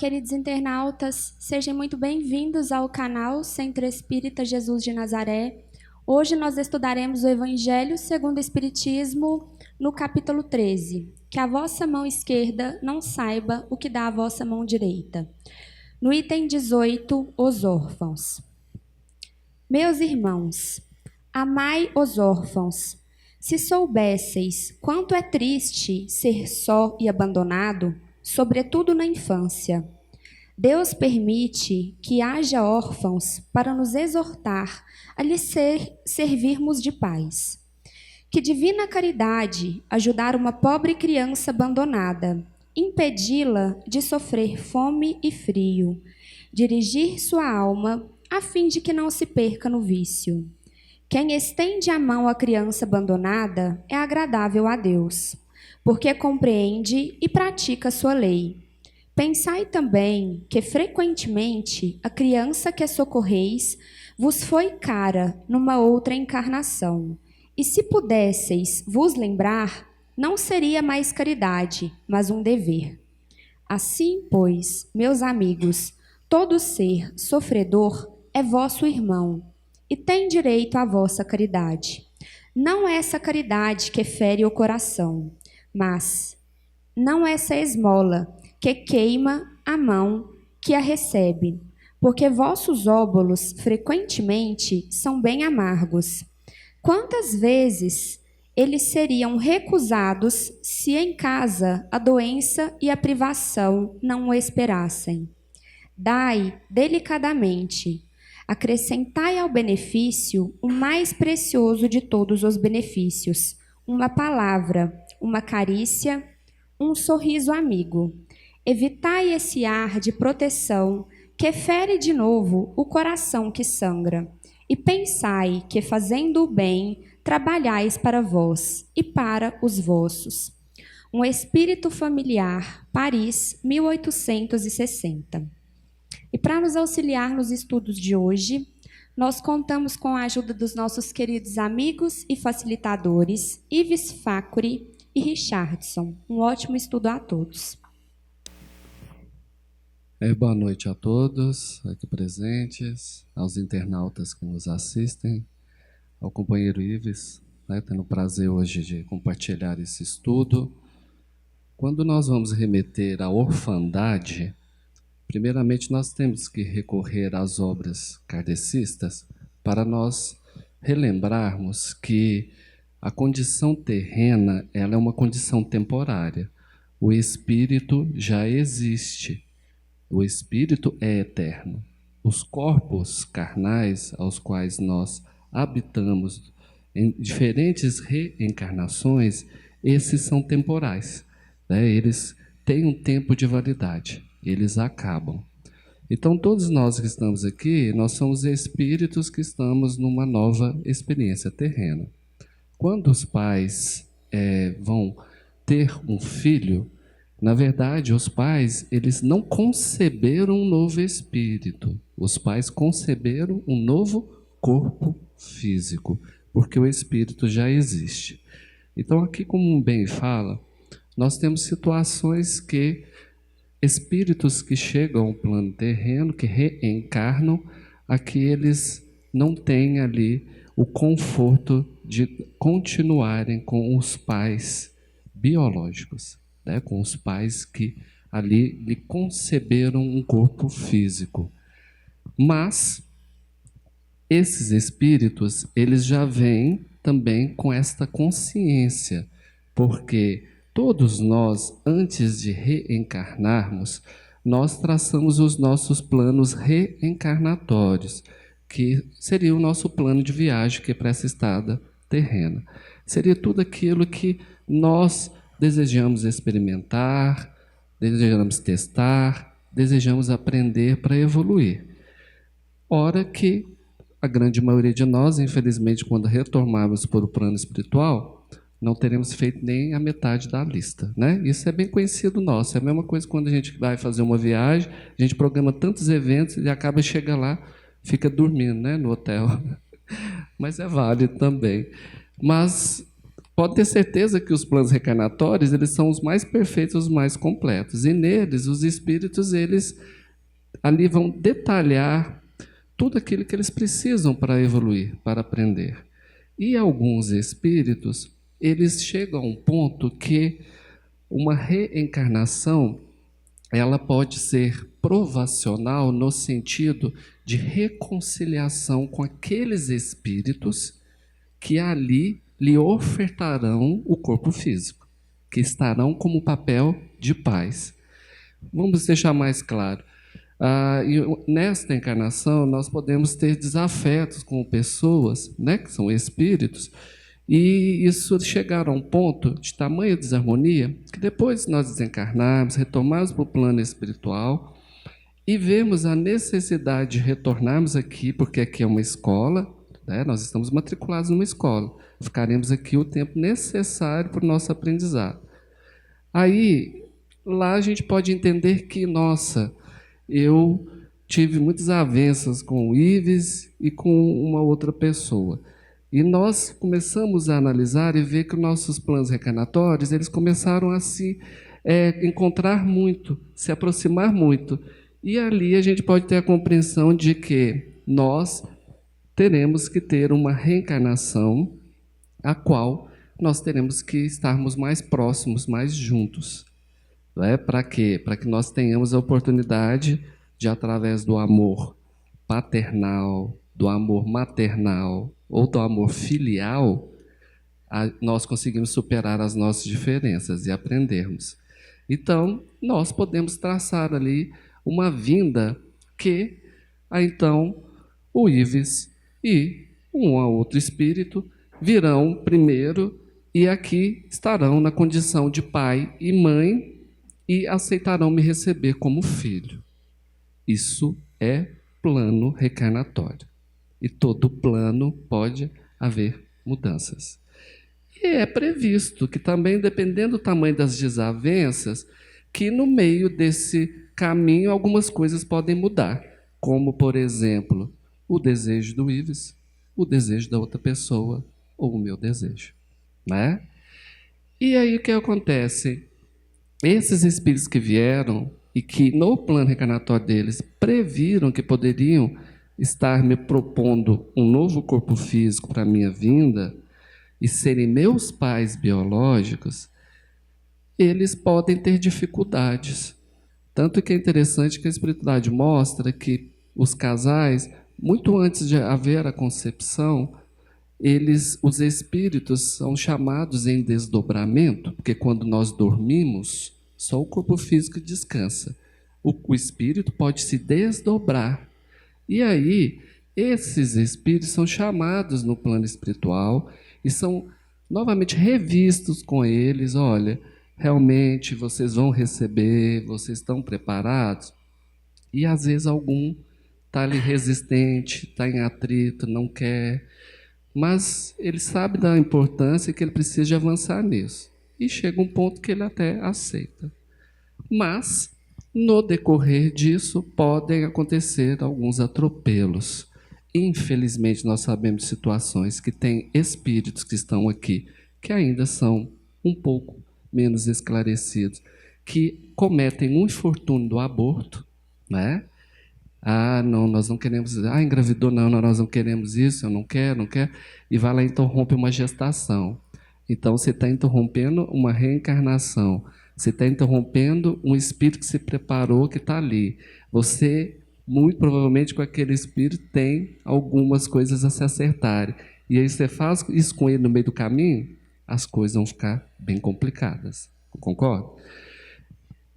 queridos internautas, sejam muito bem-vindos ao canal Centro Espírita Jesus de Nazaré. Hoje nós estudaremos o Evangelho segundo o Espiritismo no capítulo 13. Que a vossa mão esquerda não saiba o que dá a vossa mão direita. No item 18, os órfãos. Meus irmãos, amai os órfãos. Se soubesseis quanto é triste ser só e abandonado, sobretudo na infância. Deus permite que haja órfãos para nos exortar a lhes servirmos de pais. Que divina caridade ajudar uma pobre criança abandonada, impedi-la de sofrer fome e frio, dirigir sua alma a fim de que não se perca no vício. Quem estende a mão à criança abandonada é agradável a Deus, porque compreende e pratica sua lei. Pensai também que, frequentemente, a criança que socorreis vos foi cara numa outra encarnação, e se pudesseis vos lembrar, não seria mais caridade, mas um dever. Assim, pois, meus amigos, todo ser sofredor é vosso irmão, e tem direito à vossa caridade. Não essa caridade que fere o coração, mas não essa esmola que queima a mão que a recebe, porque vossos óbolos frequentemente são bem amargos. Quantas vezes eles seriam recusados se em casa a doença e a privação não o esperassem? Dai delicadamente, acrescentai ao benefício o mais precioso de todos os benefícios, uma palavra, uma carícia, um sorriso amigo. Evitai esse ar de proteção que fere de novo o coração que sangra. E pensai que, fazendo o bem, trabalhais para vós e para os vossos. Um Espírito Familiar, Paris, 1860. E para nos auxiliar nos estudos de hoje, nós contamos com a ajuda dos nossos queridos amigos e facilitadores, Ives Facuri e Richardson. Um ótimo estudo a todos. Boa noite a todos aqui presentes, aos internautas que nos assistem, ao companheiro Ives, tendo o prazer hoje de compartilhar esse estudo. Quando nós vamos remeter à orfandade, primeiramente nós temos que recorrer às obras kardecistas para nós relembrarmos que a condição terrena ela é uma condição temporária. O espírito já existe. O espírito é eterno. Os corpos carnais aos quais nós habitamos em diferentes reencarnações, esses são temporais, Eles têm um tempo de validade, eles acabam. Então, todos nós que estamos aqui, nós somos espíritos que estamos numa nova experiência terrena. Quando os pais vão ter um filho, na verdade, os pais, eles não conceberam um novo espírito. Os pais conceberam um novo corpo físico, porque o espírito já existe. Então, aqui, como bem fala, nós temos situações que espíritos que chegam ao plano terreno, que reencarnam, aqui eles não têm ali o conforto de continuarem com os pais biológicos. Com os pais que ali lhe conceberam um corpo físico. Mas esses espíritos, eles já vêm também com esta consciência, porque todos nós, antes de reencarnarmos, nós traçamos os nossos planos reencarnatórios, que seria o nosso plano de viagem que é para essa estada terrena. Seria tudo aquilo que nós desejamos experimentar, desejamos testar, desejamos aprender para evoluir. Ora que a grande maioria de nós, infelizmente, quando retornarmos para o plano espiritual, não teremos feito nem a metade da lista, Isso é bem conhecido nosso. É a mesma coisa quando a gente vai fazer uma viagem, a gente programa tantos eventos e acaba, chega lá, fica dormindo, no hotel. Mas é válido também. Mas pode ter certeza que os planos reencarnatórios, eles são os mais perfeitos, os mais completos. E neles, os espíritos, eles ali vão detalhar tudo aquilo que eles precisam para evoluir, para aprender. E alguns espíritos, eles chegam a um ponto que uma reencarnação, ela pode ser provacional no sentido de reconciliação com aqueles espíritos que ali lhe ofertarão o corpo físico, que estarão como papel de pais. Vamos deixar mais claro. Nesta encarnação, nós podemos ter desafetos com pessoas, né, que são espíritos, e isso chegar a um ponto de tamanha desarmonia que depois nós desencarnarmos, retomarmos para o plano espiritual e vemos a necessidade de retornarmos aqui, porque aqui é uma escola, né, nós estamos matriculados numa escola, ficaremos aqui o tempo necessário para o nosso aprendizado. Aí, lá a gente pode entender que, nossa, eu tive muitas avanças com o Ives e com uma outra pessoa. E nós começamos a analisar e ver que os nossos planos reencarnatórios, eles começaram a se encontrar muito, se aproximar muito. E ali a gente pode ter a compreensão de que nós teremos que ter uma reencarnação a qual nós teremos que estarmos mais próximos, mais juntos. Para quê? Para que nós tenhamos a oportunidade de, através do amor paternal, do amor maternal ou do amor filial, nós conseguimos superar as nossas diferenças e aprendermos. Então, nós podemos traçar ali uma vinda que, então, o Ives e um outro espírito virão primeiro e aqui estarão na condição de pai e mãe e aceitarão me receber como filho. Isso é plano reencarnatório. E todo plano pode haver mudanças. E é previsto que também, dependendo do tamanho das desavenças, que no meio desse caminho algumas coisas podem mudar. Como, por exemplo, o desejo do Ives, o desejo da outra pessoa ou o meu desejo. Né? E aí o que acontece? Esses espíritos que vieram e que no plano reencarnatório deles previram que poderiam estar me propondo um novo corpo físico para a minha vinda e serem meus pais biológicos, eles podem ter dificuldades. Tanto que é interessante que a espiritualidade mostra que os casais, muito antes de haver a concepção, os espíritos são chamados em desdobramento, porque quando nós dormimos, só o corpo físico descansa. O espírito pode se desdobrar. E aí, esses espíritos são chamados no plano espiritual e são novamente revistos com eles. Olha, realmente vocês vão receber, vocês estão preparados? E às vezes algum está ali resistente, está em atrito, não quer. Mas ele sabe da importância que ele precisa de avançar nisso. E chega um ponto que ele até aceita. Mas, no decorrer disso, podem acontecer alguns atropelos. Infelizmente, nós sabemos de situações que têm espíritos que estão aqui, que ainda são um pouco menos esclarecidos, que cometem um infortúnio do aborto, né? Não, nós não queremos. Engravidou, não, nós não queremos isso, eu não quero, não quero. E vai lá e interrompe uma gestação. Então, você está interrompendo uma reencarnação. Você está interrompendo um espírito que se preparou, que está ali. Você, muito provavelmente, com aquele espírito, tem algumas coisas a se acertarem. E aí você faz isso com ele no meio do caminho, as coisas vão ficar bem complicadas. Concorda?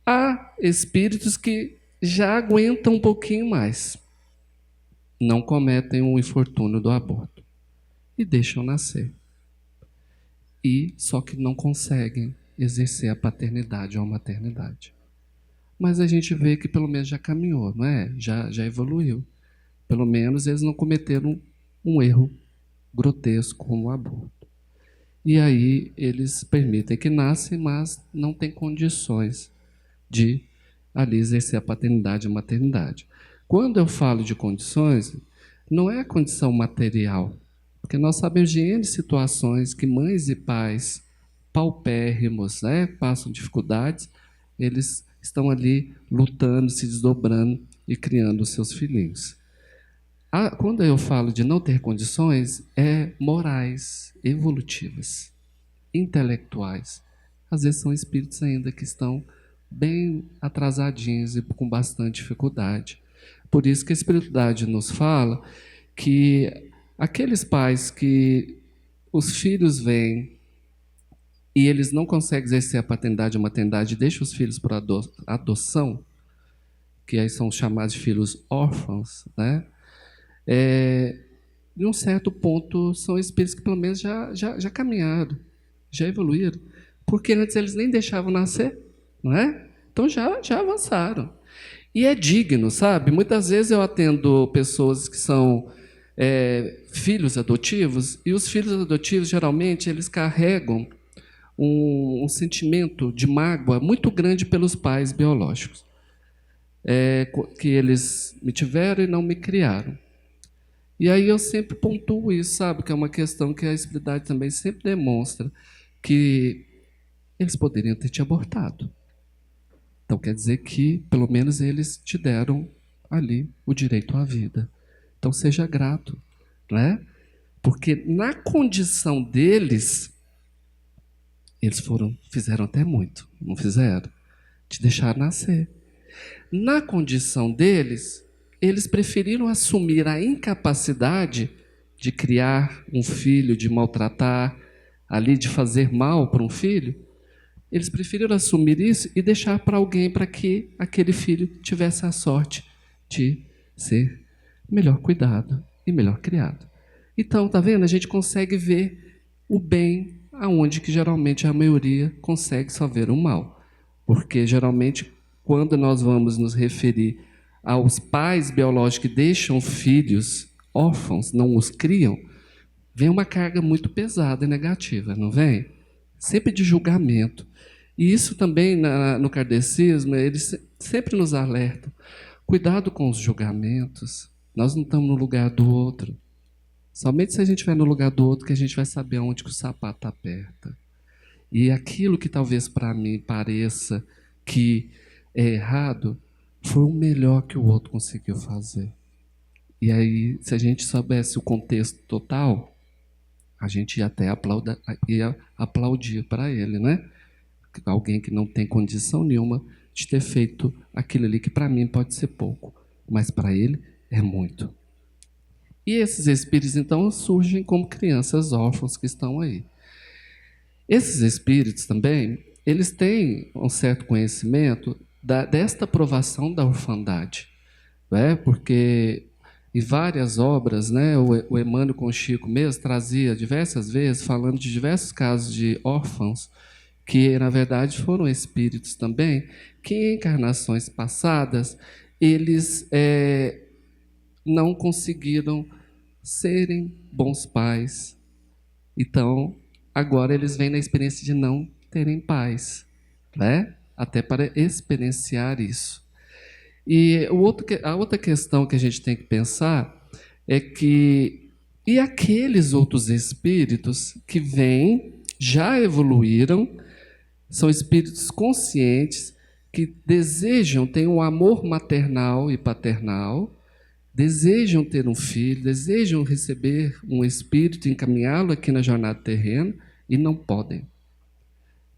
Há espíritos que já aguentam um pouquinho mais. Não cometem um infortúnio do aborto. E deixam nascer. Só que não conseguem exercer a paternidade ou a maternidade. Mas a gente vê que pelo menos já caminhou, não é? Já evoluiu. Pelo menos eles não cometeram um erro grotesco como o aborto. E aí eles permitem que nascem, mas não têm condições de ali exercer a paternidade e a maternidade. Quando eu falo de condições, não é a condição material, Porque nós sabemos de N situações que mães e pais paupérrimos, né, passam dificuldades, eles estão ali lutando, se desdobrando e criando os seus filhinhos. Quando eu falo de não ter condições, é morais, evolutivas, intelectuais. Às vezes são espíritos ainda que estão bem atrasadinhos e com bastante dificuldade. Por isso que a espiritualidade nos fala que aqueles pais que os filhos vêm e eles não conseguem exercer a paternidade e a maternidade, deixam os filhos por adoção, que aí são chamados de filhos órfãos, né? De um certo ponto, são espíritos que pelo menos já caminharam, já evoluíram, porque antes eles nem deixavam nascer, não é? Então já avançaram. E é digno, sabe? Muitas vezes eu atendo pessoas que são filhos adotivos, e os filhos adotivos, geralmente, eles carregam um sentimento de mágoa muito grande pelos pais biológicos, que eles me tiveram e não me criaram. E aí eu sempre pontuo isso, sabe? Que é uma questão que a espiritualidade também sempre demonstra, que eles poderiam ter te abortado. Então quer dizer que, pelo menos, eles te deram ali o direito à vida. Então seja grato, né? Porque na condição deles, eles fizeram até muito, não fizeram? Te deixaram nascer. Na condição deles, eles preferiram assumir a incapacidade de criar um filho, de maltratar, ali de fazer mal para um filho. Eles preferiram assumir isso e deixar para alguém, para que aquele filho tivesse a sorte de ser melhor cuidado e melhor criado. Então, tá vendo? A gente consegue ver o bem aonde que geralmente a maioria consegue só ver o mal. Porque geralmente, quando nós vamos nos referir aos pais biológicos que deixam filhos órfãos, não os criam, vem uma carga muito pesada e negativa, não vem? Sempre de julgamento. E isso também, no kardecismo, eles sempre nos alertam. Cuidado com os julgamentos. Nós não estamos no lugar do outro. Somente se a gente estiver no lugar do outro que a gente vai saber onde que o sapato aperta. E aquilo que talvez para mim pareça que é errado, foi o melhor que o outro conseguiu fazer. E aí, se a gente soubesse o contexto total, a gente ia até aplaudir para ele, né? Alguém que não tem condição nenhuma de ter feito aquilo ali que para mim pode ser pouco, mas para ele é muito. E esses espíritos, então, surgem como crianças órfãos que estão aí. Esses espíritos também, eles têm um certo conhecimento desta provação da orfandade, né? Porque em várias obras, né, o Emmanuel com o Chico mesmo trazia diversas vezes, falando de diversos casos de órfãos, que na verdade foram espíritos também, que em encarnações passadas eles não conseguiram serem bons pais. Então, agora eles vêm na experiência de não terem pais, né? Até para experienciar isso. E a outra questão que a gente tem que pensar é que, e aqueles outros espíritos que vêm, já evoluíram, são espíritos conscientes, que desejam ter um amor maternal e paternal, desejam ter um filho, desejam receber um espírito e encaminhá-lo aqui na jornada terrena, e não podem.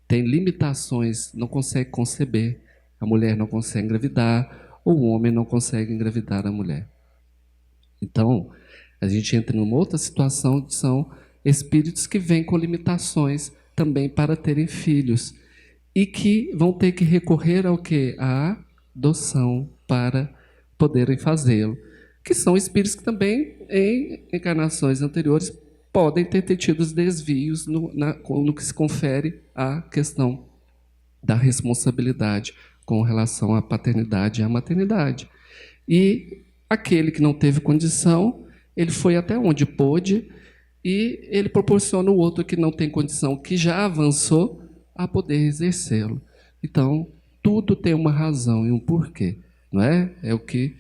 Tem limitações, não consegue conceber. A mulher não consegue engravidar, ou o homem não consegue engravidar a mulher. Então, a gente entra numa outra situação, que são espíritos que vêm com limitações também para terem filhos, e que vão ter que recorrer ao quê? À adoção para poderem fazê-lo. Que são espíritos que também, em encarnações anteriores, podem ter tido os desvios no que se confere à questão da responsabilidade com relação à paternidade e à maternidade. E aquele que não teve condição, ele foi até onde pôde, e ele proporciona o outro que não tem condição, que já avançou, a poder exercê-lo. Então, tudo tem uma razão e um porquê, não é? É o que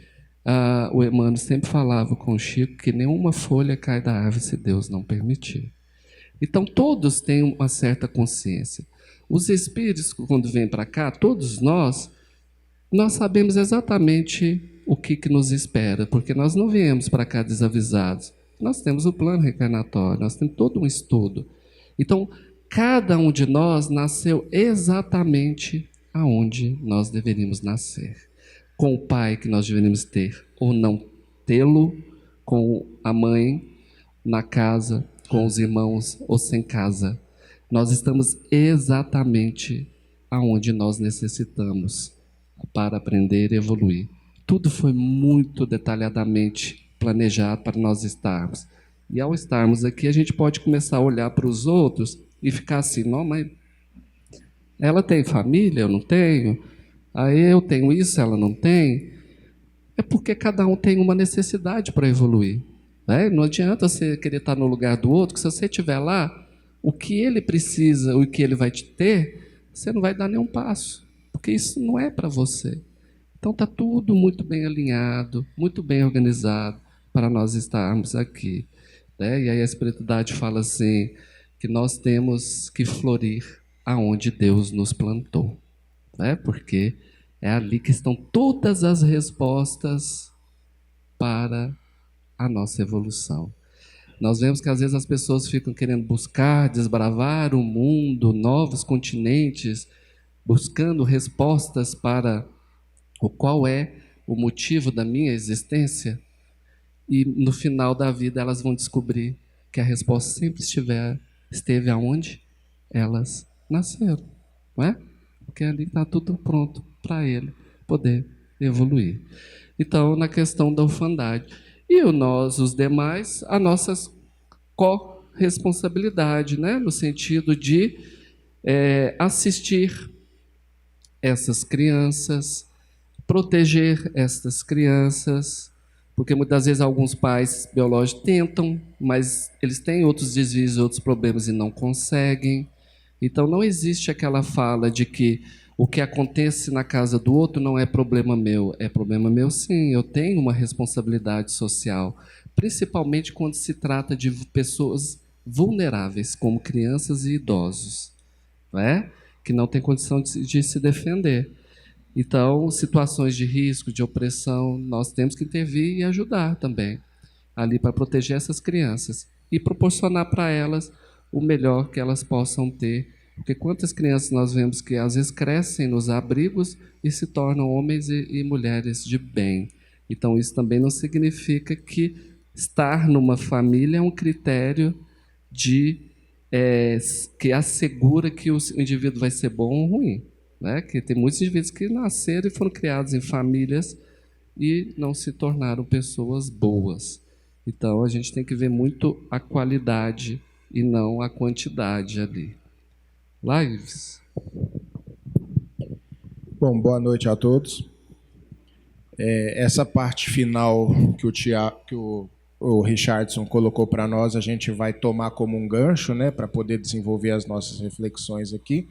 o Emmanuel sempre falava com o Chico que nenhuma folha cai da árvore se Deus não permitir. Então, todos têm uma certa consciência. Os espíritos, quando vêm para cá, todos nós sabemos exatamente o que nos espera, porque nós não viemos para cá desavisados. Nós temos o plano reencarnatório, nós temos todo um estudo. Então, cada um de nós nasceu exatamente aonde nós deveríamos nascer. Com o pai que nós deveríamos ter ou não tê-lo, com a mãe na casa, com os irmãos ou sem casa. Nós estamos exatamente aonde nós necessitamos para aprender e evoluir. Tudo foi muito detalhadamente planejado para nós estarmos. E ao estarmos aqui, a gente pode começar a olhar para os outros e ficar assim, não, mas ela tem família, eu não tenho. Aí eu tenho isso, ela não tem. É porque cada um tem uma necessidade para evoluir. Né? Não adianta você querer estar no lugar do outro, que se você estiver lá, o que ele precisa, o que ele vai te ter, você não vai dar nenhum passo. Porque isso não é para você. Então está tudo muito bem alinhado, muito bem organizado para nós estarmos aqui. Né? E aí a espiritualidade fala assim, que nós temos que florir aonde Deus nos plantou. Né? Porque é ali que estão todas as respostas para a nossa evolução. Nós vemos que às vezes as pessoas ficam querendo buscar, desbravar o mundo, novos continentes, buscando respostas para o qual é o motivo da minha existência, e no final da vida elas vão descobrir que a resposta sempre esteve aonde elas nasceram, não é? Porque ali está tudo pronto para ele poder evoluir. Então, na questão da orfandade. E nós, os demais, a nossa corresponsabilidade, né? No sentido de assistir essas crianças, proteger essas crianças, porque muitas vezes alguns pais biológicos tentam, mas eles têm outros desvios, outros problemas e não conseguem. Então não existe aquela fala de que o que acontece na casa do outro não é problema meu. É problema meu sim, eu tenho uma responsabilidade social, principalmente quando se trata de pessoas vulneráveis, como crianças e idosos, não é? Que não têm condição de se defender. Então, situações de risco, de opressão, nós temos que intervir e ajudar também, ali para proteger essas crianças e proporcionar para elas o melhor que elas possam ter. Porque quantas crianças nós vemos que às vezes crescem nos abrigos e se tornam homens e mulheres de bem. Então, isso também não significa que estar numa família é um critério que assegura que o indivíduo vai ser bom ou ruim. Né? Que tem muitos indivíduos que nasceram e foram criados em famílias e não se tornaram pessoas boas. Então, a gente tem que ver muito a qualidade e não a quantidade ali. Lives. Bom, boa noite a todos. Essa parte final que o Richardson colocou para nós, a gente vai tomar como um gancho, né, para poder desenvolver as nossas reflexões aqui,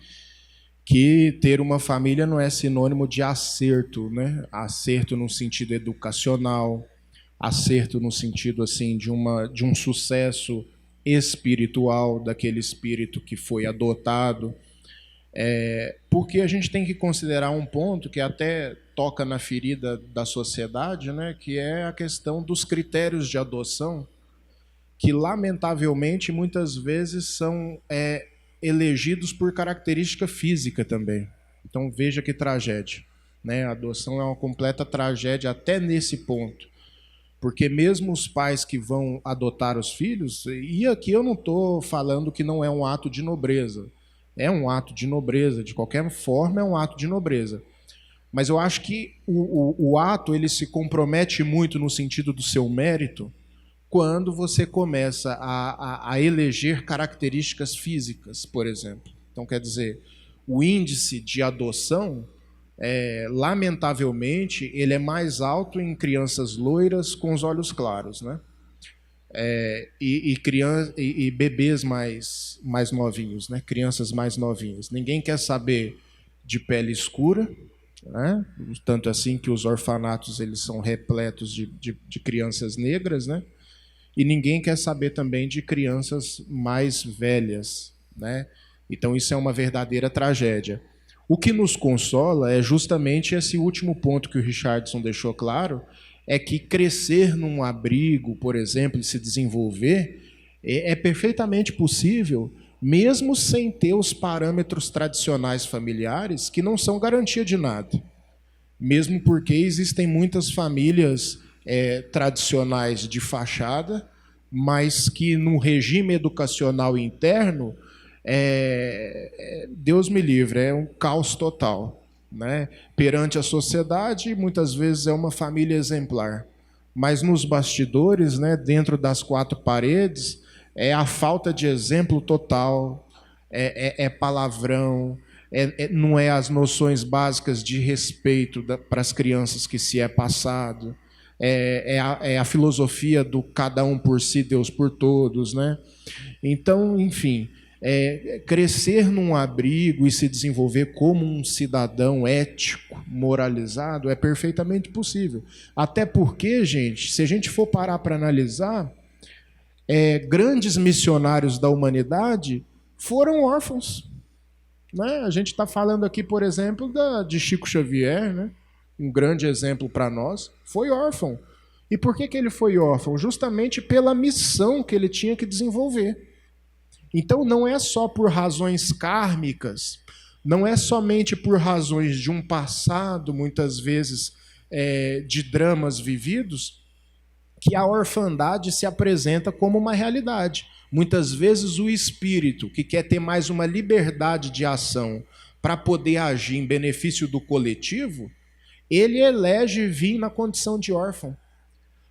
que ter uma família não é sinônimo de acerto, né? Acerto no sentido educacional, acerto no sentido assim de um sucesso espiritual daquele espírito que foi adotado, porque a gente tem que considerar um ponto que até toca na ferida da sociedade, né? Que é a questão dos critérios de adoção, que lamentavelmente muitas vezes são elegidos por característica física também. Então veja que tragédia, né? A adoção é uma completa tragédia até nesse ponto, porque mesmo os pais que vão adotar os filhos, e aqui eu não estou falando que não é um ato de nobreza, é um ato de nobreza, de qualquer forma é um ato de nobreza, mas eu acho que o ato ele se compromete muito no sentido do seu mérito quando você começa a eleger características físicas, por exemplo. Então, quer dizer, o índice de adoção, lamentavelmente, ele é mais alto em crianças loiras com os olhos claros, né? E bebês mais novinhos, né? Crianças mais novinhas. Ninguém quer saber de pele escura, né? Tanto assim que os orfanatos eles são repletos de crianças negras, né? E ninguém quer saber também de crianças mais velhas, né? Então isso é uma verdadeira tragédia. O que nos consola é justamente esse último ponto que o Richardson deixou claro, é que crescer num abrigo, por exemplo, e se desenvolver, é perfeitamente possível, mesmo sem ter os parâmetros tradicionais familiares, que não são garantia de nada. Mesmo porque existem muitas famílias tradicionais de fachada, mas que no regime educacional interno, Deus me livre, é um caos total, né? Perante a sociedade, muitas vezes é uma família exemplar, mas nos bastidores, né, dentro das quatro paredes, é a falta de exemplo total, é palavrão, não é as noções básicas de respeito para as crianças que se é passado, é a filosofia do cada um por si, Deus por todos, né? Então, enfim, crescer num abrigo e se desenvolver como um cidadão ético, moralizado, é perfeitamente possível. Até porque, gente, se a gente for parar para analisar, grandes missionários da humanidade foram órfãos, né? A gente está falando aqui, por exemplo, de Chico Xavier, né? Um grande exemplo para nós, foi órfão. E por que ele foi órfão? Justamente pela missão que ele tinha que desenvolver. Então não é só por razões kármicas, não é somente por razões de um passado, muitas vezes, de dramas vividos, que a orfandade se apresenta como uma realidade. Muitas vezes o espírito, que quer ter mais uma liberdade de ação para poder agir em benefício do coletivo, ele elege vir na condição de órfão.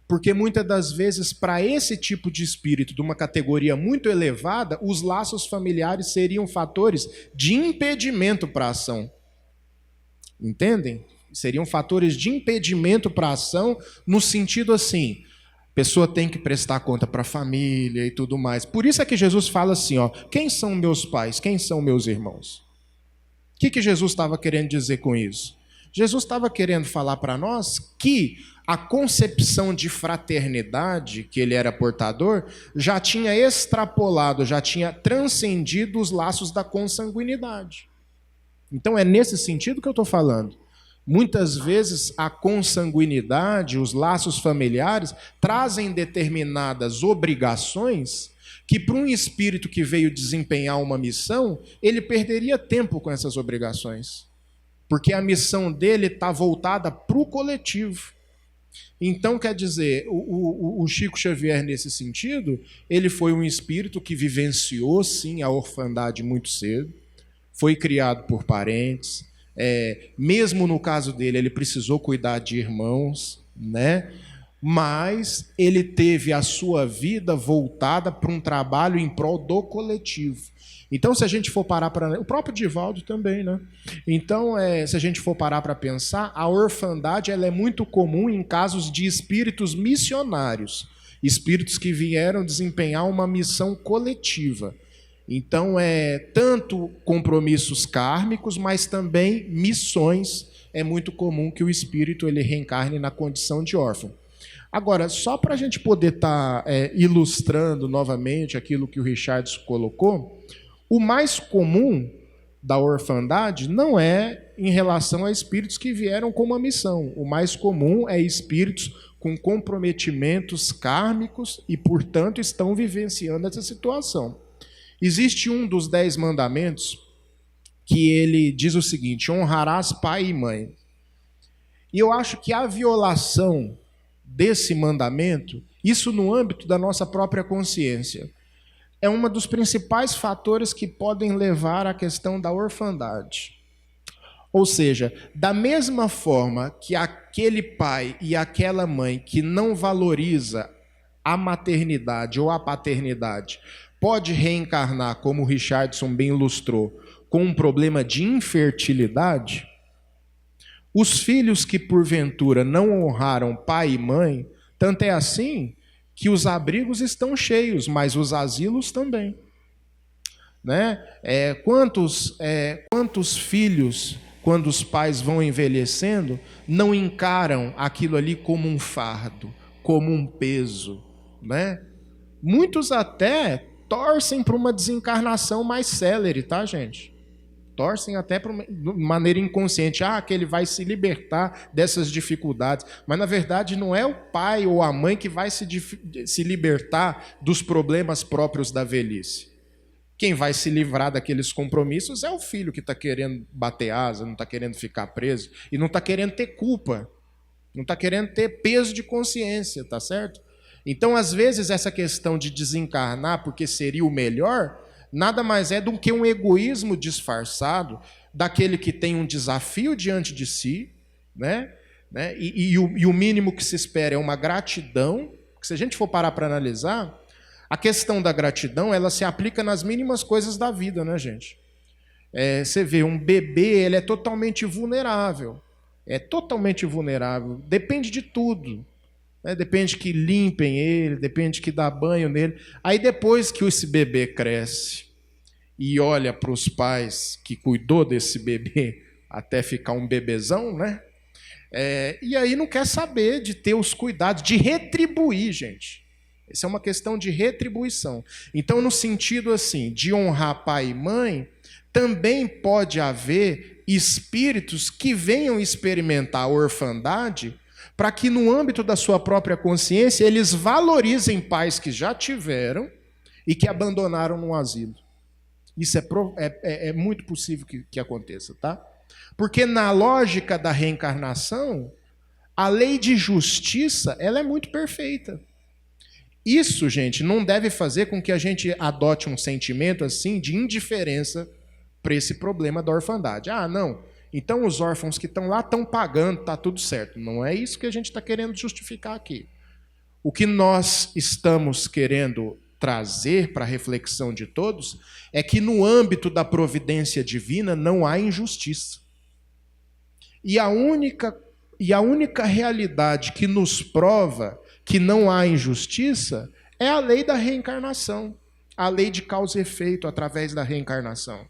Porque muitas das vezes, para esse tipo de espírito, de uma categoria muito elevada, os laços familiares seriam fatores de impedimento para a ação. Entendem? Seriam fatores de impedimento para a ação, no sentido assim, a pessoa tem que prestar conta para a família e tudo mais. Por isso é que Jesus fala assim, ó, quem são meus pais? Quem são meus irmãos? O que Jesus estava querendo dizer com isso? Jesus estava querendo falar para nós que a concepção de fraternidade que ele era portador já tinha extrapolado, já tinha transcendido os laços da consanguinidade. Então é nesse sentido que eu estou falando. Muitas vezes a consanguinidade, os laços familiares, trazem determinadas obrigações que para um espírito que veio desempenhar uma missão, ele perderia tempo com essas obrigações. Porque a missão dele está voltada para o coletivo. Então, quer dizer, o Chico Xavier, nesse sentido, ele foi um espírito que vivenciou, sim, a orfandade muito cedo, foi criado por parentes, mesmo no caso dele, ele precisou cuidar de irmãos, né? Mas ele teve a sua vida voltada para um trabalho em prol do coletivo. Então, se a gente for parar para... O próprio Divaldo também, né? Então, se a gente for parar para pensar, a orfandade ela é muito comum em casos de espíritos missionários, espíritos que vieram desempenhar uma missão coletiva. Então, tanto compromissos kármicos, mas também missões. É muito comum que o espírito ele reencarne na condição de órfão. Agora, só para a gente poder estar ilustrando novamente aquilo que o Richardson colocou, o mais comum da orfandade não é em relação a espíritos que vieram com uma missão. O mais comum é espíritos com comprometimentos kármicos e, portanto, estão vivenciando essa situação. Existe um dos 10 mandamentos que ele diz o seguinte: honrarás pai e mãe. E eu acho que a violação desse mandamento, isso no âmbito da nossa própria consciência, é um dos principais fatores que podem levar à questão da orfandade. Ou seja, da mesma forma que aquele pai e aquela mãe que não valoriza a maternidade ou a paternidade pode reencarnar, como o Richardson bem ilustrou, com um problema de infertilidade, os filhos que porventura não honraram pai e mãe, tanto é assim que os abrigos estão cheios, mas os asilos também. Né? Quantos filhos quando os pais vão envelhecendo, não encaram aquilo ali como um fardo, como um peso, né? Muitos até torcem para uma desencarnação mais célere, tá, gente? Torcem até de maneira inconsciente, que ele vai se libertar dessas dificuldades. Mas, na verdade, não é o pai ou a mãe que vai se libertar dos problemas próprios da velhice. Quem vai se livrar daqueles compromissos é o filho que está querendo bater asa, não está querendo ficar preso e não está querendo ter culpa, não está querendo ter peso de consciência, tá certo? Então, às vezes, essa questão de desencarnar porque seria o melhor, nada mais é do que um egoísmo disfarçado daquele que tem um desafio diante de si, né? E o mínimo que se espera é uma gratidão, que se a gente for parar para analisar, a questão da gratidão, ela se aplica nas mínimas coisas da vida, né, gente? Você vê, um bebê, ele é totalmente vulnerável. Depende de tudo. Né? Depende que limpem ele, depende que dá banho nele. Aí depois que esse bebê cresce e olha para os pais que cuidou desse bebê até ficar um bebezão, né? E aí não quer saber de ter os cuidados, de retribuir, gente. Isso é uma questão de retribuição. Então, no sentido assim, de honrar pai e mãe, também pode haver espíritos que venham experimentar a orfandade para que, no âmbito da sua própria consciência, eles valorizem pais que já tiveram e que abandonaram num asilo. Isso é muito possível que aconteça, tá? Porque na lógica da reencarnação, a lei de justiça, ela é muito perfeita. Isso, gente, não deve fazer com que a gente adote um sentimento assim de indiferença para esse problema da orfandade. Não, então os órfãos que estão lá estão pagando, está tudo certo. Não é isso que a gente está querendo justificar aqui. O que nós estamos querendo trazer para a reflexão de todos é que no âmbito da providência divina não há injustiça. E a única realidade que nos prova que não há injustiça é a lei da reencarnação, a lei de causa e efeito através da reencarnação.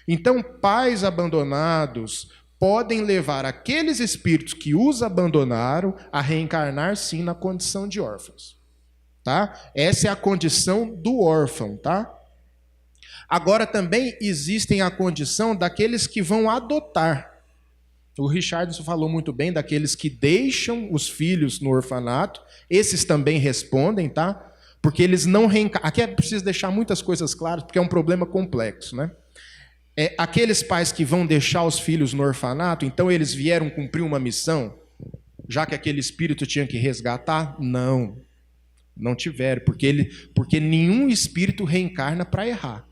Então, pais abandonados podem levar aqueles espíritos que os abandonaram a reencarnar, sim, na condição de órfãos. Tá? Essa é a condição do órfão. Tá? Agora, também existem a condição daqueles que vão adotar. O Richardson falou muito bem daqueles que deixam os filhos no orfanato. Esses também respondem, tá? Porque eles não reencarnam. Aqui é preciso deixar muitas coisas claras, porque é um problema complexo, né? Aqueles pais que vão deixar os filhos no orfanato, então eles vieram cumprir uma missão, já que aquele espírito tinha que resgatar? Não tiveram, porque nenhum espírito reencarna para errar.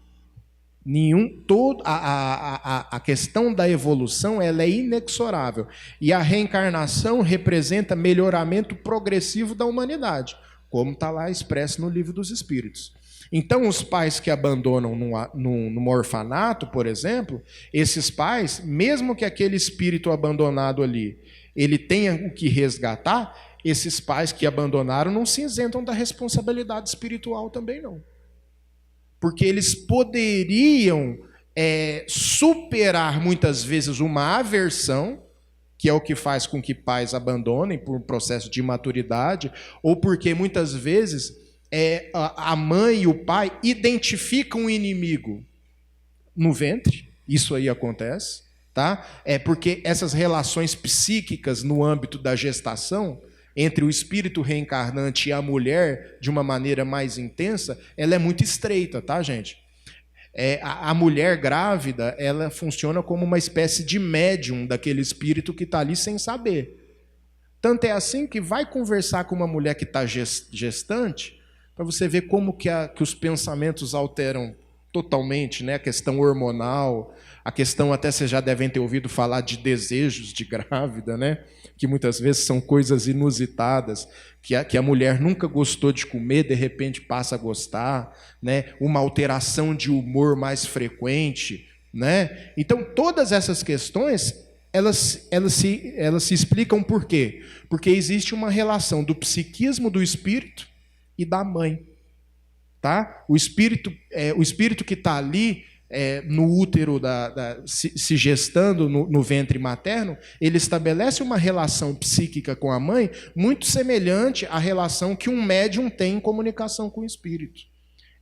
A questão da evolução, ela é inexorável. E a reencarnação representa melhoramento progressivo da humanidade, como está lá expresso no Livro dos Espíritos. Então, os pais que abandonam num orfanato, por exemplo, esses pais, mesmo que aquele espírito abandonado ali, ele tenha o que resgatar, esses pais que abandonaram não se isentam da responsabilidade espiritual também não. Porque eles poderiam superar muitas vezes uma aversão, que é o que faz com que pais abandonem por um processo de imaturidade, ou porque muitas vezes a mãe e o pai identificam um inimigo no ventre, isso aí acontece, tá? Porque essas relações psíquicas no âmbito da gestação, entre o espírito reencarnante e a mulher, de uma maneira mais intensa, ela é muito estreita, tá, gente? A mulher grávida, ela funciona como uma espécie de médium daquele espírito que está ali sem saber. Tanto é assim que vai conversar com uma mulher que está gestante, para você ver como que os pensamentos alteram totalmente, né? A questão hormonal, a questão, até vocês já devem ter ouvido falar de desejos de grávida, né? Que muitas vezes são coisas inusitadas, que a mulher nunca gostou de comer, de repente passa a gostar, né? Uma alteração de humor mais frequente, né? Então, todas essas questões, elas se explicam por quê? Porque existe uma relação do psiquismo do espírito e da mãe. Tá? O espírito que está ali no útero, se gestando no ventre materno, ele estabelece uma relação psíquica com a mãe muito semelhante à relação que um médium tem em comunicação com o espírito.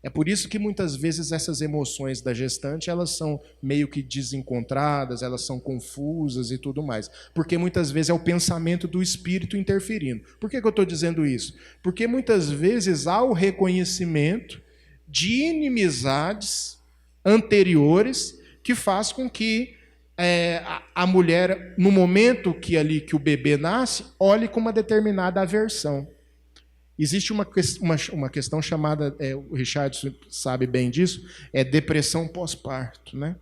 É por isso que muitas vezes essas emoções da gestante, elas são meio que desencontradas, elas são confusas e tudo mais. Porque muitas vezes é o pensamento do espírito interferindo. Por que eu estou dizendo isso? Porque muitas vezes há o reconhecimento de inimizades anteriores que faz com que a mulher, no momento que o bebê nasce, olhe com uma determinada aversão. Existe uma questão chamada, o Richard sabe bem disso, depressão pós-parto, né?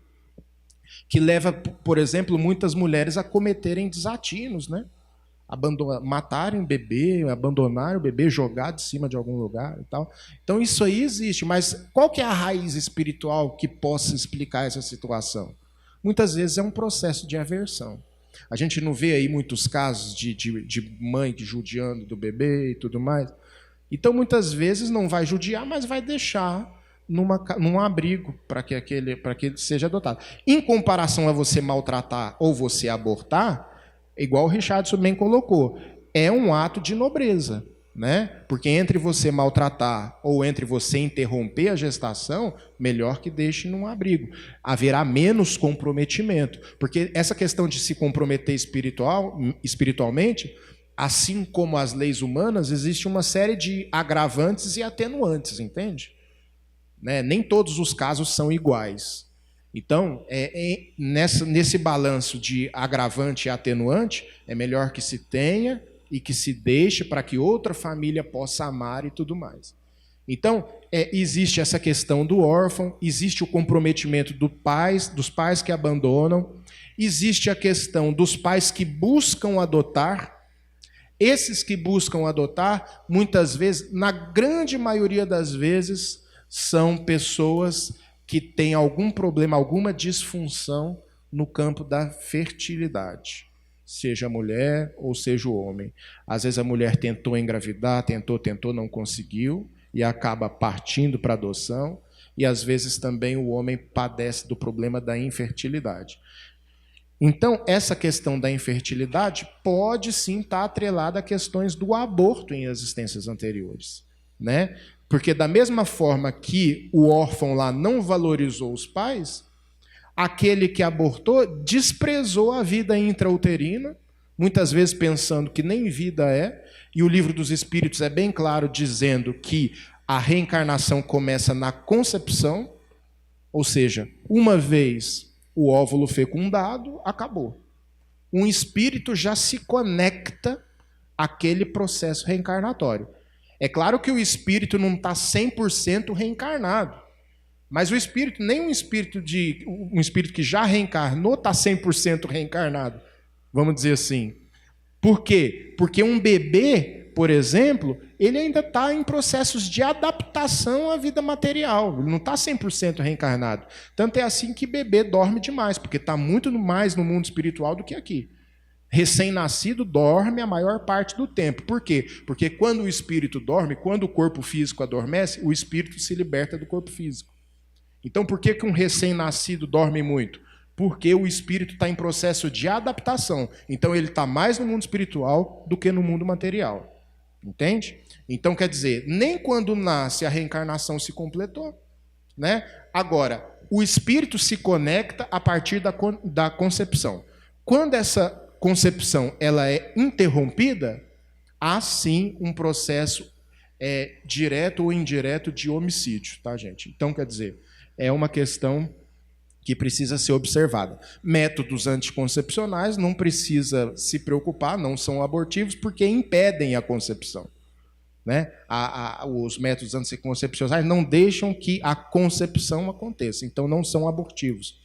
Que leva, por exemplo, muitas mulheres a cometerem desatinos, né? Matarem o bebê, abandonarem o bebê, jogar de cima de algum lugar e tal. Então isso aí existe, mas qual que é a raiz espiritual que possa explicar essa situação? Muitas vezes é um processo de aversão. A gente não vê aí muitos casos de mãe judiando do bebê e tudo mais. Então, muitas vezes, não vai judiar, mas vai deixar num abrigo para que ele seja adotado. Em comparação a você maltratar ou você abortar, igual o Richardson bem colocou, é um ato de nobreza, né? Porque entre você maltratar ou entre você interromper a gestação, melhor que deixe num abrigo. Haverá menos comprometimento. Porque essa questão de se comprometer espiritualmente, assim como as leis humanas, existe uma série de agravantes e atenuantes, entende? Né? Nem todos os casos são iguais. Então, nesse balanço de agravante e atenuante, é melhor que se tenha e que se deixe para que outra família possa amar e tudo mais. Então, existe essa questão do órfão, existe o comprometimento dos pais que abandonam, existe a questão dos pais que buscam adotar. Esses que buscam adotar, muitas vezes, na grande maioria das vezes, são pessoas que têm algum problema, alguma disfunção no campo da fertilidade. Seja a mulher ou seja o homem. Às vezes a mulher tentou engravidar, tentou, não conseguiu, e acaba partindo para adoção, e às vezes também o homem padece do problema da infertilidade. Então, essa questão da infertilidade pode sim estar atrelada a questões do aborto em existências anteriores, né? Porque da mesma forma que o órfão lá não valorizou os pais, aquele que abortou desprezou a vida intrauterina, muitas vezes pensando que nem vida é, e o Livro dos Espíritos é bem claro dizendo que a reencarnação começa na concepção, ou seja, uma vez o óvulo fecundado, acabou. Um espírito já se conecta àquele processo reencarnatório. É claro que o espírito não está 100% reencarnado, mas o espírito, nem um espírito que já reencarnou está 100% reencarnado, vamos dizer assim. Por quê? Porque um bebê, por exemplo, ele ainda está em processos de adaptação à vida material. Ele não está 100% reencarnado. Tanto é assim que bebê dorme demais, porque está muito mais no mundo espiritual do que aqui. Recém-nascido dorme a maior parte do tempo. Por quê? Porque quando o espírito dorme, quando o corpo físico adormece, o espírito se liberta do corpo físico. Então, por que um recém-nascido dorme muito? Porque o espírito está em processo de adaptação. Então, ele está mais no mundo espiritual do que no mundo material. Entende? Então, quer dizer, nem quando nasce a reencarnação se completou, né? Agora, o espírito se conecta a partir da concepção. Quando essa concepção ela é interrompida, há sim um processo direto ou indireto de homicídio, tá, gente? Então, quer dizer, é uma questão que precisa ser observada. Métodos anticoncepcionais não precisa se preocupar, não são abortivos, porque impedem a concepção. Né? Os métodos anticoncepcionais não deixam que a concepção aconteça, então não são abortivos.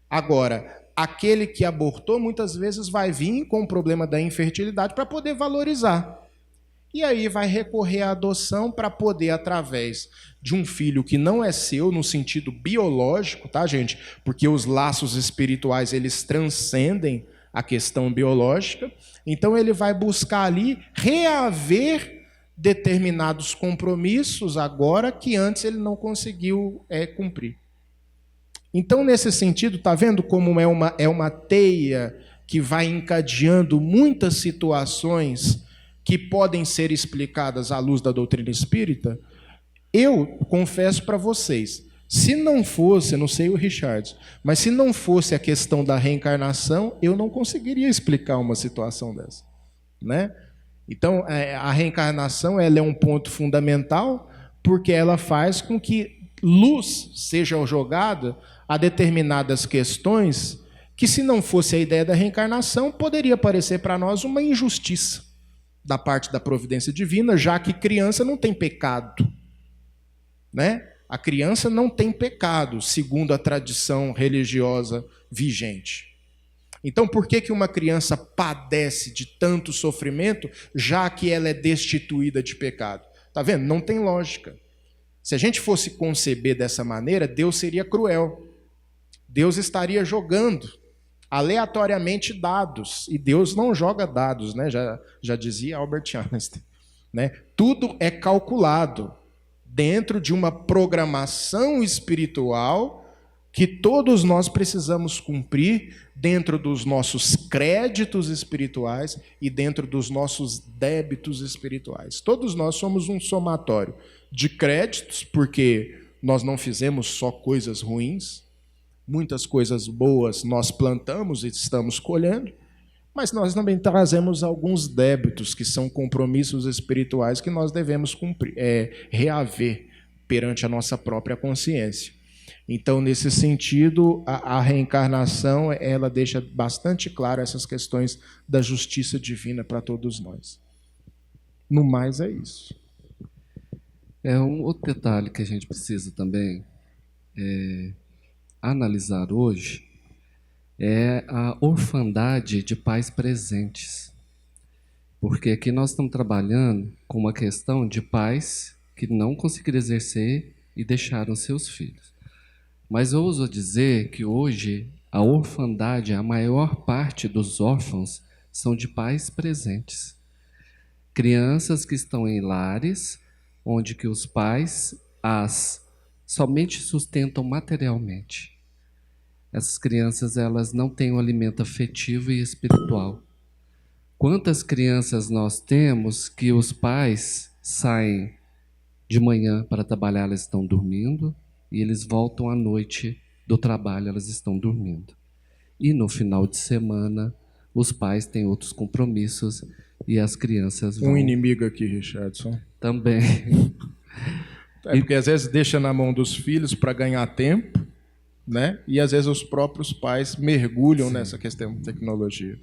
Agora, aquele que abortou muitas vezes vai vir com o problema da infertilidade para poder valorizar. E aí vai recorrer à adoção para poder, através de um filho que não é seu no sentido biológico, tá, gente? Porque os laços espirituais, eles transcendem a questão biológica. Então ele vai buscar ali reaver determinados compromissos agora que antes ele não conseguiu cumprir. Então, nesse sentido, está vendo como é uma teia que vai encadeando muitas situações que podem ser explicadas à luz da doutrina espírita? Eu confesso para vocês, se não fosse, não sei o Richard, mas se não fosse a questão da reencarnação, eu não conseguiria explicar uma situação dessa, né? Então, a reencarnação ela é um ponto fundamental porque ela faz com que luz seja jogada a determinadas questões que, se não fosse a ideia da reencarnação, poderia parecer para nós uma injustiça da parte da providência divina, já que criança não tem pecado, né? A criança não tem pecado, segundo a tradição religiosa vigente. Então, por que uma criança padece de tanto sofrimento, já que ela é destituída de pecado? Está vendo? Não tem lógica. Se a gente fosse conceber dessa maneira, Deus seria cruel. Deus estaria jogando aleatoriamente dados. E Deus não joga dados, né? Já dizia Albert Einstein, né? Tudo é calculado dentro de uma programação espiritual que todos nós precisamos cumprir dentro dos nossos créditos espirituais e dentro dos nossos débitos espirituais. Todos nós somos um somatório de créditos, porque nós não fizemos só coisas ruins, muitas coisas boas nós plantamos e estamos colhendo, mas nós também trazemos alguns débitos, que são compromissos espirituais que nós devemos cumprir, reaver perante a nossa própria consciência. Então, nesse sentido, a reencarnação ela deixa bastante claro essas questões da justiça divina para todos nós. No mais, é isso. Um outro detalhe que a gente precisa também analisar hoje é a orfandade de pais presentes. Porque aqui nós estamos trabalhando com uma questão de pais que não conseguiram exercer e deixaram seus filhos. Mas eu ouso dizer que hoje a orfandade, a maior parte dos órfãos são de pais presentes. Crianças que estão em lares onde que os pais as somente sustentam materialmente. Essas crianças elas não têm um alimento afetivo e espiritual. Quantas crianças nós temos que os pais saem de manhã para trabalhar, elas estão dormindo, e eles voltam à noite do trabalho, elas estão dormindo. E no final de semana, os pais têm outros compromissos e as crianças vão... Um inimigo aqui, Richardson. Também. Porque às vezes deixa na mão dos filhos para ganhar tempo, né? E às vezes os próprios pais mergulham nessa questão de tecnologia.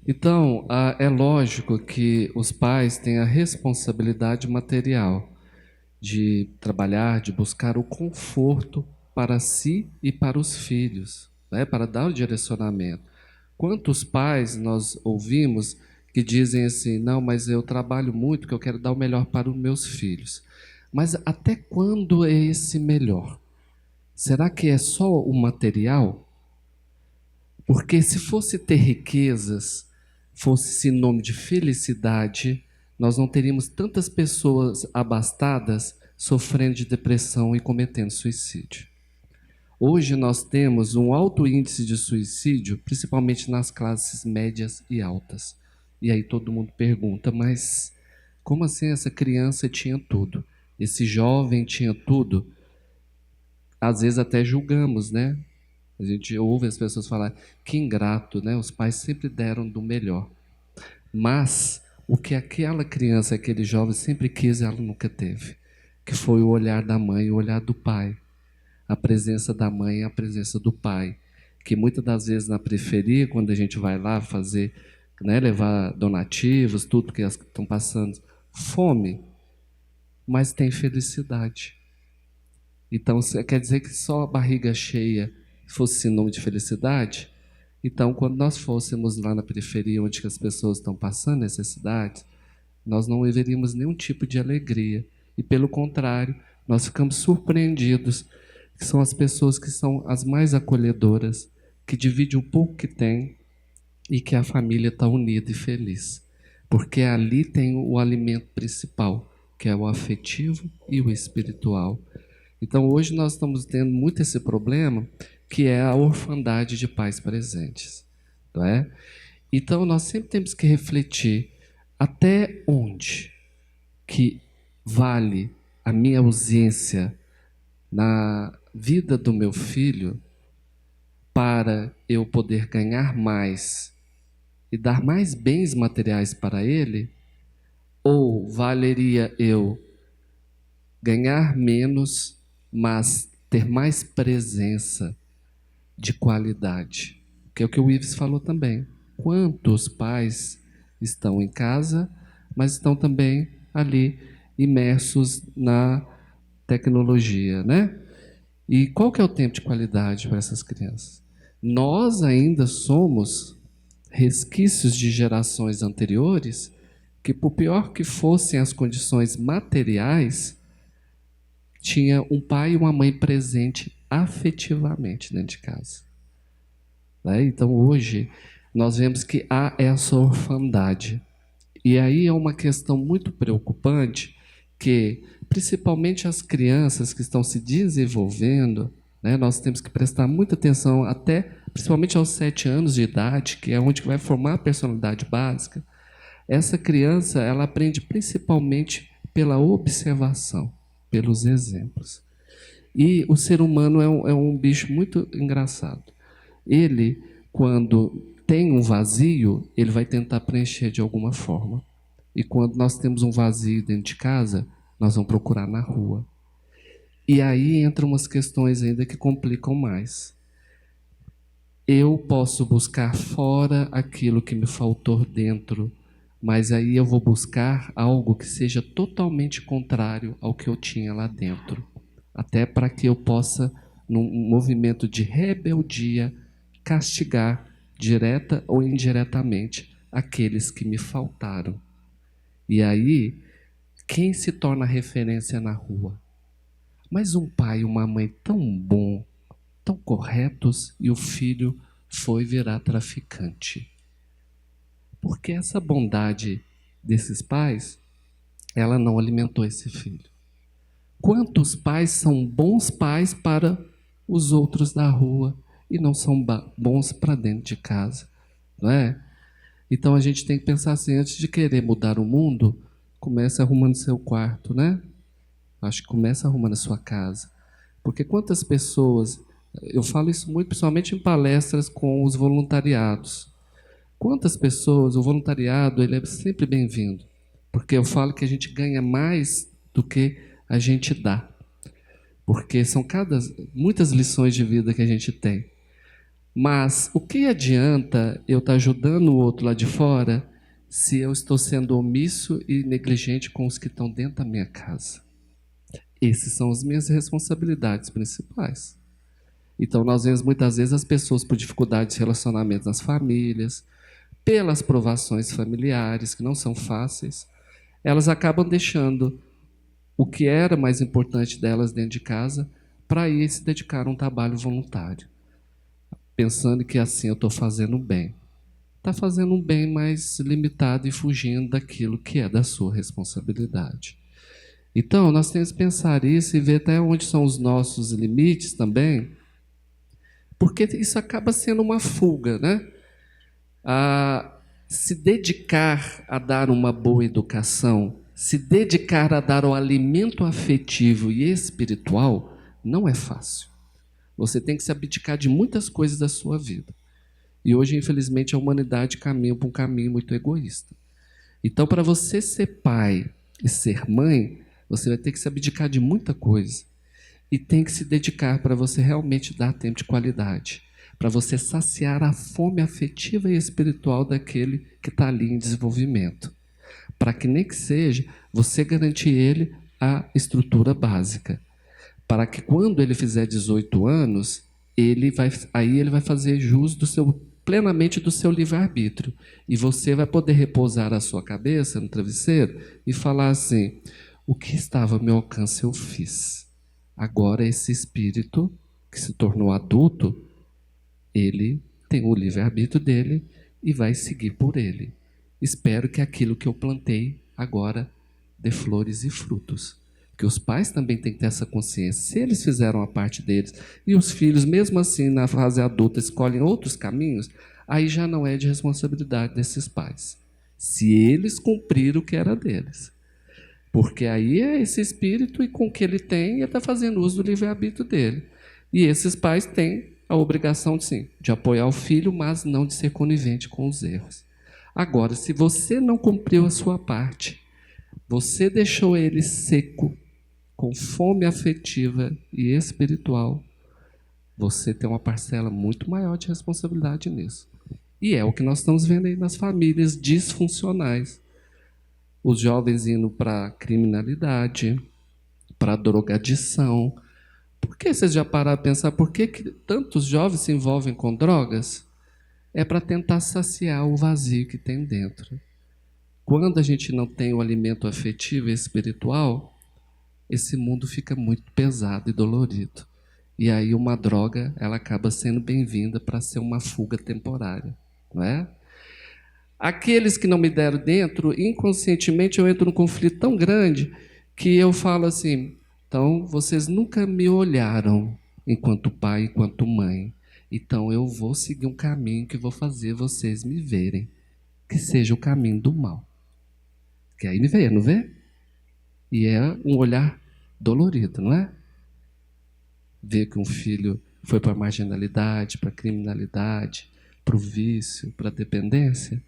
Então, é lógico que os pais têm a responsabilidade material de trabalhar, de buscar o conforto para si e para os filhos, né? Para dar o direcionamento. Quantos pais nós ouvimos que dizem assim, não, mas eu trabalho muito, que eu quero dar o melhor para os meus filhos. Mas até quando é esse melhor? Será que é só o material? Porque se fosse ter riquezas, fosse sinônimo de felicidade, nós não teríamos tantas pessoas abastadas sofrendo de depressão e cometendo suicídio. Hoje nós temos um alto índice de suicídio, principalmente nas classes médias e altas. E aí todo mundo pergunta, mas como assim essa criança tinha tudo? Esse jovem tinha tudo? Às vezes até julgamos, né? A gente ouve as pessoas falar, que ingrato, né? Os pais sempre deram do melhor. Mas o que aquela criança, aquele jovem sempre quis, ela nunca teve. Que foi o olhar da mãe, o olhar do pai. A presença da mãe e a presença do pai. Que muitas das vezes na periferia, quando a gente vai lá fazer, né, levar donativos, tudo que elas estão passando, fome, mas tem felicidade. Então, quer dizer que só a barriga cheia fosse sinônimo de felicidade? Então, quando nós fôssemos lá na periferia, onde as pessoas estão passando necessidades, nós não veríamos nenhum tipo de alegria. E, pelo contrário, nós ficamos surpreendidos, que são as pessoas que são as mais acolhedoras, que dividem o pouco que tem e que a família está unida e feliz. Porque ali tem o alimento principal, que é o afetivo e o espiritual. Então, hoje nós estamos tendo muito esse problema, que é a orfandade de pais presentes, não é? Então, nós sempre temos que refletir até onde que vale a minha ausência na vida do meu filho para eu poder ganhar mais e dar mais bens materiais para ele, ou valeria eu ganhar menos, mas ter mais presença de qualidade? Que é o que o Ives falou também. Quantos pais estão em casa, mas estão também ali imersos na tecnologia, né? E qual que é o tempo de qualidade para essas crianças? Nós ainda somos resquícios de gerações anteriores que, por pior que fossem as condições materiais, tinha um pai e uma mãe presente afetivamente dentro de casa. Né? Então, hoje, nós vemos que há essa orfandade. E aí é uma questão muito preocupante que, principalmente as crianças que estão se desenvolvendo, né, nós temos que prestar muita atenção, até principalmente aos 7 anos de idade, que é onde vai formar a personalidade básica. Essa criança, ela aprende principalmente pela observação, pelos exemplos. E o ser humano é um bicho muito engraçado. Ele, quando tem um vazio, ele vai tentar preencher de alguma forma. E quando nós temos um vazio dentro de casa, nós vamos procurar na rua. E aí entram umas questões ainda que complicam mais. Eu posso buscar fora aquilo que me faltou dentro, mas aí eu vou buscar algo que seja totalmente contrário ao que eu tinha lá dentro. Até para que eu possa, num movimento de rebeldia, castigar, direta ou indiretamente, aqueles que me faltaram. E aí, quem se torna referência na rua? Mas um pai e uma mãe tão bom, tão corretos, e o filho foi virar traficante. Porque essa bondade desses pais, ela não alimentou esse filho. Quantos pais são bons pais para os outros da rua e não são bons para dentro de casa, não é? Então a gente tem que pensar assim, antes de querer mudar o mundo, comece arrumando seu quarto, né? Acho que começa arrumando a sua casa. Porque quantas pessoas, eu falo isso muito, principalmente em palestras com os voluntariados. Quantas pessoas, o voluntariado, ele é sempre bem-vindo. Porque eu falo que a gente ganha mais do que a gente dá. Porque são muitas lições de vida que a gente tem. Mas o que adianta eu estar ajudando o outro lá de fora se eu estou sendo omisso e negligente com os que estão dentro da minha casa? Essas são as minhas responsabilidades principais. Então, nós vemos muitas vezes as pessoas por dificuldades de relacionamento nas famílias, pelas provações familiares, que não são fáceis, elas acabam deixando o que era mais importante delas dentro de casa para ir se dedicar a um trabalho voluntário, pensando que assim eu estou fazendo bem. Está fazendo um bem mais limitado e fugindo daquilo que é da sua responsabilidade. Então, nós temos que pensar isso e ver até onde são os nossos limites também, porque isso acaba sendo uma fuga, né? Se dedicar a dar uma boa educação, se dedicar a dar o alimento afetivo e espiritual, não é fácil. Você tem que se abdicar de muitas coisas da sua vida. E hoje, infelizmente, a humanidade caminha para um caminho muito egoísta. Então, para você ser pai e ser mãe, você vai ter que se abdicar de muita coisa. E tem que se dedicar para você realmente dar tempo de qualidade. Para você saciar a fome afetiva e espiritual daquele que está ali em desenvolvimento. Para que nem que seja, você garantir ele a estrutura básica. Para que quando ele fizer 18 anos, ele vai fazer jus plenamente do seu livre-arbítrio. E você vai poder repousar a sua cabeça no travesseiro e falar assim: o que estava ao meu alcance eu fiz. Agora esse espírito que se tornou adulto, ele tem o livre-arbítrio dele e vai seguir por ele. Espero que aquilo que eu plantei agora dê flores e frutos. Porque os pais também têm que ter essa consciência. Se eles fizeram a parte deles e os filhos, mesmo assim, na fase adulta, escolhem outros caminhos, aí já não é de responsabilidade desses pais. Se eles cumpriram o que era deles. Porque aí é esse espírito, e com o que ele tem, ele está fazendo uso do livre-arbítrio dele. E esses pais têm a obrigação, sim, de apoiar o filho, mas não de ser conivente com os erros. Agora, se você não cumpriu a sua parte, você deixou ele seco, com fome afetiva e espiritual, você tem uma parcela muito maior de responsabilidade nisso. E é o que nós estamos vendo aí nas famílias disfuncionais. Os jovens indo para a criminalidade, para a drogadição. Por que vocês já pararam a pensar por que tantos jovens se envolvem com drogas? É para tentar saciar o vazio que tem dentro. Quando a gente não tem o alimento afetivo e espiritual, esse mundo fica muito pesado e dolorido. E aí uma droga, ela acaba sendo bem-vinda para ser uma fuga temporária, não é? Aqueles que não me deram dentro, inconscientemente eu entro num conflito tão grande que eu falo assim, então vocês nunca me olharam enquanto pai, enquanto mãe. Então eu vou seguir um caminho que vou fazer vocês me verem, que seja o caminho do mal. Que aí me vê, não vê? E é um olhar dolorido, não é? Ver que um filho foi para a marginalidade, para a criminalidade, para o vício, para a dependência.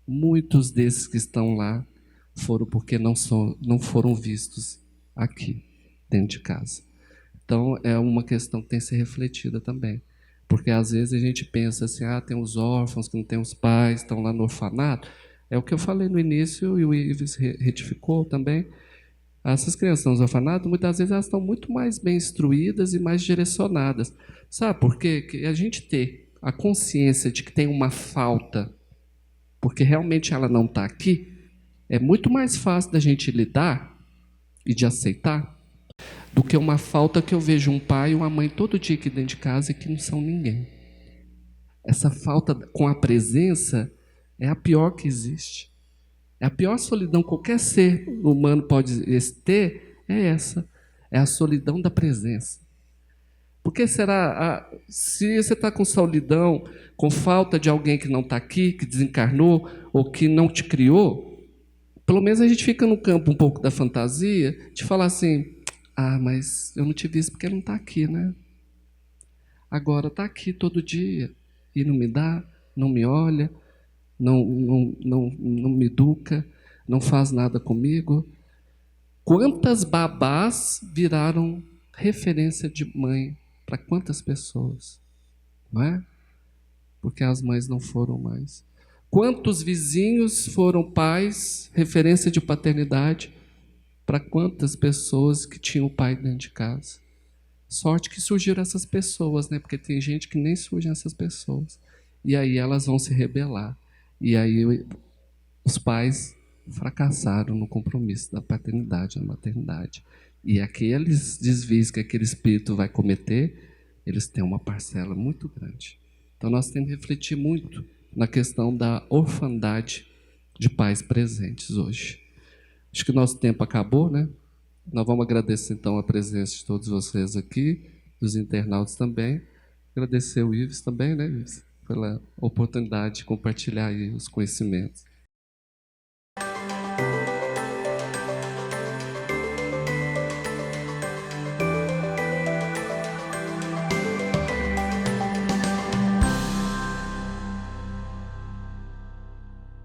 Muitos desses que estão lá foram porque não foram vistos aqui, dentro de casa. Então, é uma questão que tem que ser refletida também. Porque, às vezes, a gente pensa assim, tem os órfãos que não têm os pais, estão lá no orfanato. É o que eu falei no início, e o Ives retificou também. Essas crianças nos orfanatos, muitas vezes, elas estão muito mais bem instruídas e mais direcionadas. Sabe por quê? Que a gente ter a consciência de que tem uma falta, porque realmente ela não está aqui, é muito mais fácil da gente lidar e de aceitar do que uma falta que eu vejo um pai e uma mãe todo dia aqui dentro de casa e que não são ninguém. Essa falta com a presença é a pior que existe. É a pior solidão que qualquer ser humano pode ter, é essa. É a solidão da presença. Porque será, se você está com solidão, com falta de alguém que não está aqui, que desencarnou, ou que não te criou, pelo menos a gente fica no campo um pouco da fantasia, de falar assim, mas eu não te vi porque não está aqui, né? Agora está aqui todo dia, e não me dá, não me olha, não me educa, não faz nada comigo. Quantas babás viraram referência de mãe para quantas pessoas? Não é? Porque as mães não foram mais. Quantos vizinhos foram pais, referência de paternidade, para quantas pessoas que tinham o pai dentro de casa? Sorte que surgiram essas pessoas, né? Porque tem gente que nem surgem essas pessoas. E aí elas vão se rebelar. E aí os pais fracassaram no compromisso da paternidade, da maternidade. E aqueles desvios que aquele espírito vai cometer, eles têm uma parcela muito grande. Então nós temos que refletir muito na questão da orfandade de pais presentes hoje. Acho que o nosso tempo acabou, né? Nós vamos agradecer então a presença de todos vocês aqui, dos internautas também. Agradecer o Ives também, né, Ives? Pela oportunidade de compartilhar aí os conhecimentos.